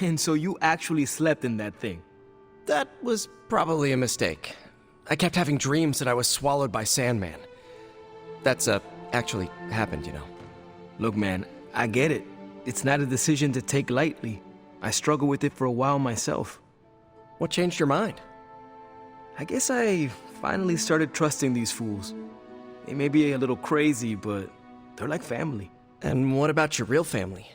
And so you actually slept in that thing. That was probably a mistake. I kept having dreams that I was swallowed by Sandman. That's, actually happened, you know. Look, man, I get it. It's not a decision to take lightly. I struggled with it for a while myself. What changed your mind? I guess I finally started trusting these fools. They may be a little crazy, but they're like family. And what about your real family?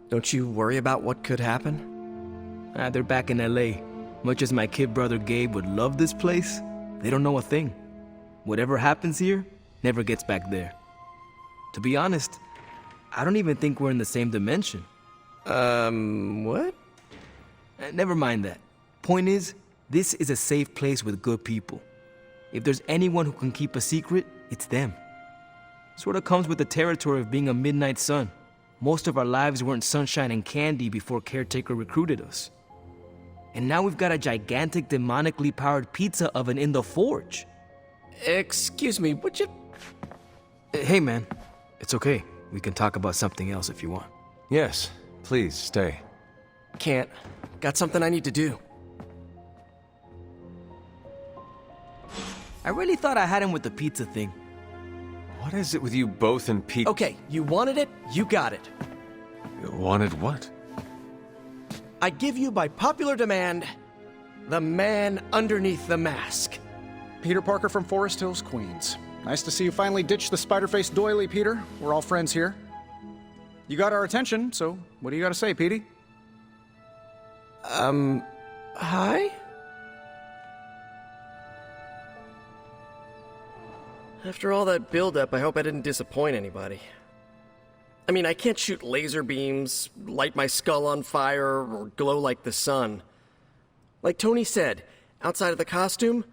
Don't you worry about what could happen? They're back in LA. Much as my kid brother Gabe would love this place, they don't know a thing. Whatever happens here never gets back there. To be honest, I don't even think we're in the same dimension. What? Never mind that. Point is, this is a safe place with good people. If there's anyone who can keep a secret, it's them. Sort of comes with the territory of being a midnight sun. Most of our lives weren't sunshine and candy before Caretaker recruited us. And now we've got a gigantic demonically powered pizza oven in the forge. Excuse me, would you... Hey man, it's okay. We can talk about something else if you want. Yes, please stay. Can't. Got something I need to do. I really thought I had him with the pizza thing. What is it with you both and Pete? Okay, you wanted it, you got it. You wanted what? I give you, by popular demand, the man underneath the mask. Peter Parker from Forest Hills, Queens. Nice to see you finally ditch the spider-faced doily, Peter. We're all friends here. You got our attention, so what do you got to say, Petey? Hi? After all that build-up, I hope I didn't disappoint anybody. I mean, I can't shoot laser beams, light my skull on fire, or glow like the sun. Like Tony said, outside of the costume,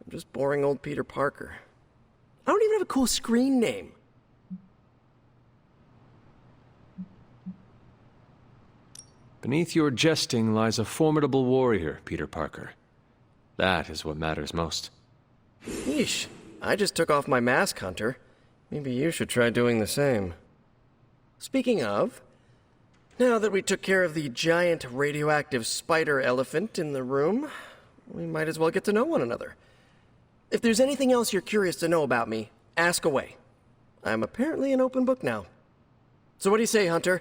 I'm just boring old Peter Parker. I don't even have a cool screen name. Beneath your jesting lies a formidable warrior, Peter Parker. That is what matters most. Yeesh, I just took off my mask, Hunter. Maybe you should try doing the same. Speaking of, now that we took care of the giant radioactive spider elephant in the room, we might as well get to know one another. If there's anything else you're curious to know about me, ask away. I'm apparently an open book now. So what do you say, Hunter?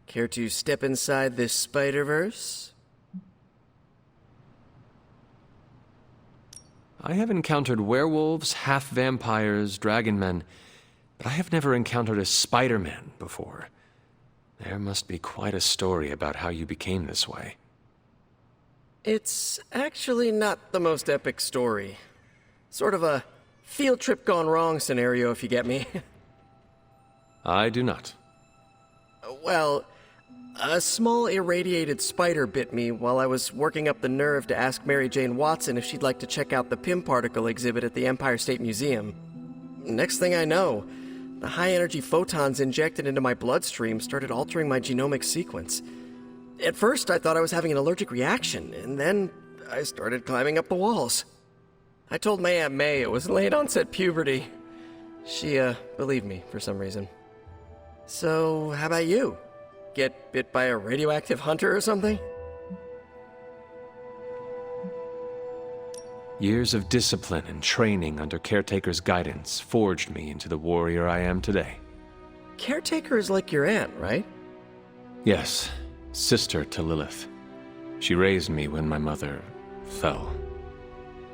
Care to step inside this Spider-Verse? I have encountered werewolves, half-vampires, dragon-men, but I have never encountered a Spider-Man before. There must be quite a story about how you became this way. It's actually not the most epic story. Sort of a field trip gone wrong scenario, if you get me. I do not. Well, a small irradiated spider bit me while I was working up the nerve to ask Mary Jane Watson if she'd like to check out the Pym particle exhibit at the Empire State Museum. Next thing I know, the high-energy photons injected into my bloodstream started altering my genomic sequence. At first, I thought I was having an allergic reaction, and then I started climbing up the walls. I told my Aunt May it was late-onset puberty. She, believed me for some reason. So, how about you? Get bit by a radioactive hunter or something? Years of discipline and training under Caretaker's guidance forged me into the warrior I am today. Caretaker is like your aunt, right? Yes, sister to Lilith. She raised me when my mother fell.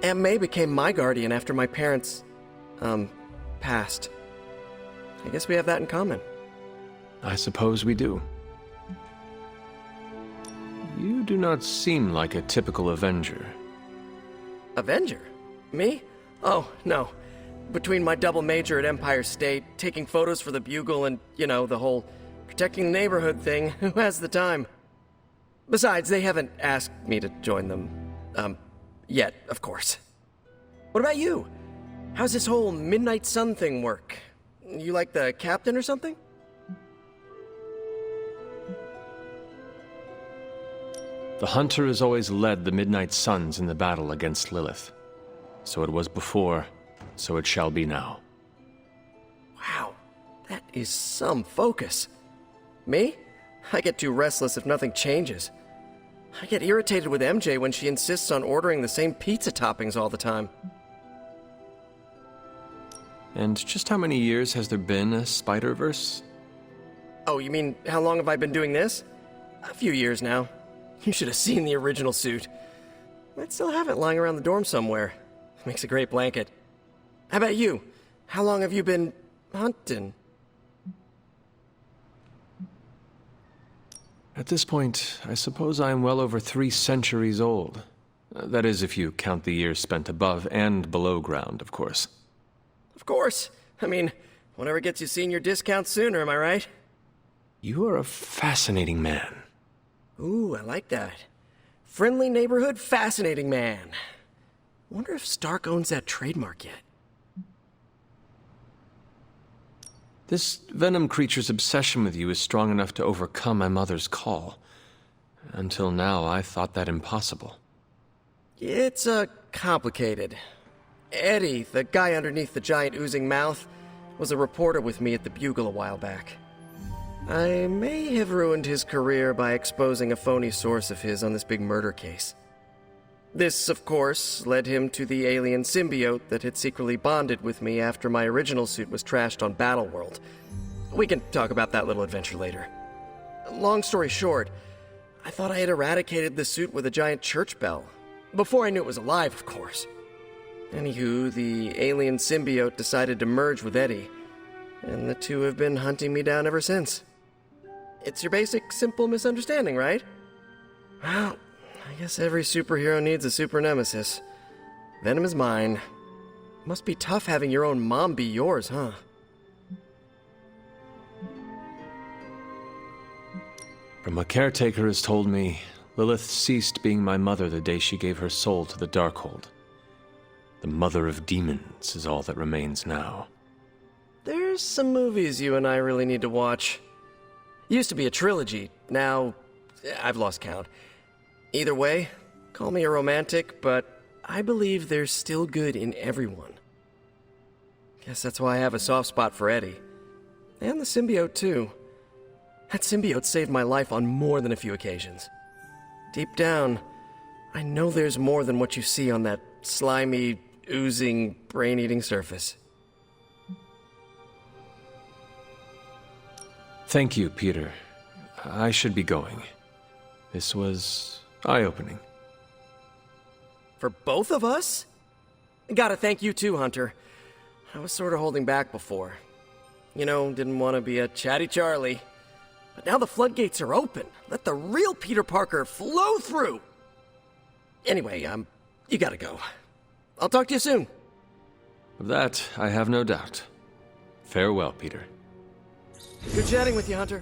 Aunt May became my guardian after my parents, passed. I guess we have that in common. I suppose we do. You do not seem like a typical Avenger. Avenger? Me? Oh, no. Between my double major at Empire State, taking photos for the Bugle, and, you know, the whole protecting the neighborhood thing, who has the time? Besides, they haven't asked me to join them, yet, of course. What about you? How's this whole Midnight Sun thing work? You like the captain or something? The Hunter has always led the Midnight Suns in the battle against Lilith. So it was before, so it shall be now. Wow, that is some focus. Me? I get too restless if nothing changes. I get irritated with MJ when she insists on ordering the same pizza toppings all the time. And just how many years has there been a Spider-Verse? Oh, you mean how long have I been doing this? A few years now. You should have seen the original suit. I'd still have it lying around the dorm somewhere. Makes a great blanket. How about you? How long have you been hunting? At this point, I suppose I am well over 3 centuries old. That is, if you count the years spent above and below ground, of course. Of course. I mean, whatever gets you senior discounts sooner, am I right? You are a fascinating man. Ooh, I like that. Friendly neighborhood, fascinating man. Wonder if Stark owns that trademark yet. This Venom creature's obsession with you is strong enough to overcome my mother's call. Until now, I thought that impossible. It's, complicated. Eddie, the guy underneath the giant oozing mouth, was a reporter with me at the Bugle a while back. I may have ruined his career by exposing a phony source of his on this big murder case. This, of course, led him to the alien symbiote that had secretly bonded with me after my original suit was trashed on Battleworld. We can talk about that little adventure later. Long story short, I thought I had eradicated the suit with a giant church bell. Before I knew it was alive, of course. Anywho, the alien symbiote decided to merge with Eddie, and the two have been hunting me down ever since. It's your basic, simple misunderstanding, right? Well, I guess every superhero needs a super nemesis. Venom is mine. Must be tough having your own mom be yours, huh? From what caretaker has told me, Lilith ceased being my mother the day she gave her soul to the Darkhold. The mother of demons is all that remains now. There's some movies you and I really need to watch. Used to be a trilogy, now I've lost count. Either way, call me a romantic, but I believe there's still good in everyone. Guess that's why I have a soft spot for Eddie. And the symbiote, too. That symbiote saved my life on more than a few occasions. Deep down, I know there's more than what you see on that slimy, oozing, brain-eating surface. Thank you, Peter. I should be going. This was eye-opening. For both of us? Gotta thank you too, Hunter. I was sort of holding back before. You know, didn't want to be a chatty Charlie. But now the floodgates are open. Let the real Peter Parker flow through! Anyway, you gotta go. I'll talk to you soon. Of that, I have no doubt. Farewell, Peter. Good chatting with you, Hunter.